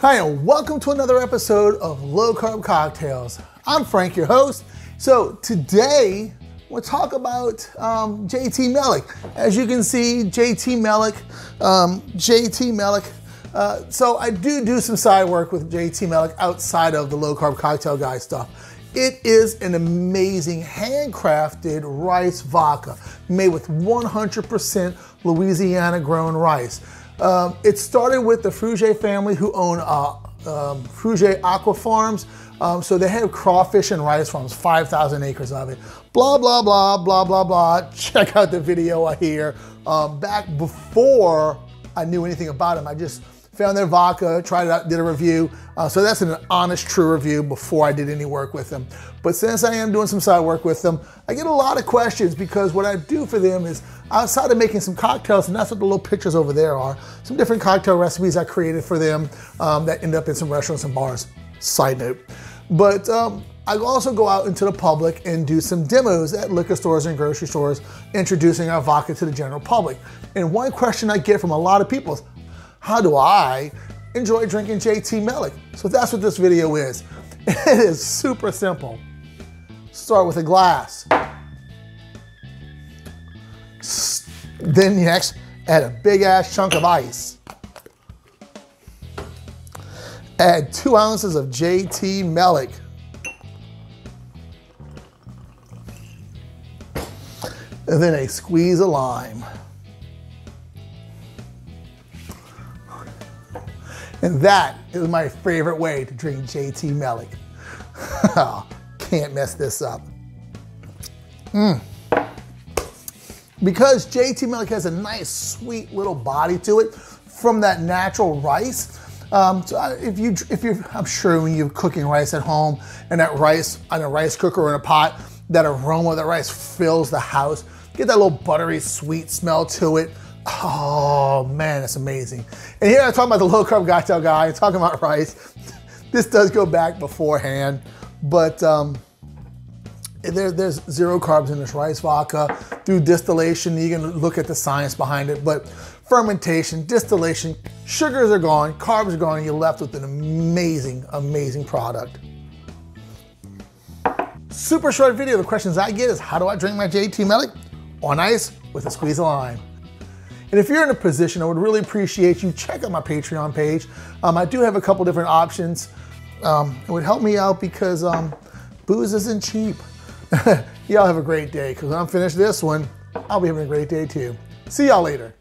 Hi, and welcome to another episode of Low Carb Cocktails. I'm Frank, your host. So today, we'll talk about JT Meleck. As you can see, JT Meleck. So I do some side work with JT Meleck outside of the Low Carb Cocktail Guy stuff. It is an amazing handcrafted rice vodka made with 100% Louisiana grown rice. It started with the Fruget family who own Fruget Aqua Farms. So they have crawfish and rice farms, 5,000 acres of it. Blah, blah, blah, blah, blah, blah. Check out the video here. Back before I knew anything about them, I just found their vodka, tried it out, did a review. So that's an honest, true review before I did any work with them. But since I am doing some side work with them, I get a lot of questions because what I do for them is outside of making some cocktails, and that's what the little pictures over there are, some different cocktail recipes I created for them that end up in some restaurants and bars. Side note. But I also go out into the public and do some demos at liquor stores and grocery stores, introducing our vodka to the general public. And one question I get from a lot of people is, how do I enjoy drinking JT Meleck? So that's what this video is. It is super simple. Start with a glass. Then next, add a big ass chunk of ice. Add 2 ounces of JT Meleck. And then a squeeze of lime. And that is my favorite way to drink JT Meleck. Can't mess this up. Because JT Meleck has a nice, sweet little body to it from that natural rice. So I'm sure when you're cooking rice at home and that rice on a rice cooker or in a pot, that aroma of that rice fills the house. Get that little buttery, sweet smell to it. Oh man, that's amazing. And here I'm talking about the low carb cocktail guy, I'm talking about rice. This does go back beforehand, but there's 0 carbs in this rice vodka. Through distillation, you can look at the science behind it, but fermentation, distillation, sugars are gone, carbs are gone, and you're left with an amazing, amazing product. Super short video. The questions I get is, how do I drink my JT Meleck? On ice with a squeeze of lime. And if you're in a position, I would really appreciate you check out my Patreon page. I do have a couple different options. It would help me out because booze isn't cheap. Y'all have a great day, because when I'm finished this one, I'll be having a great day too. See y'all later.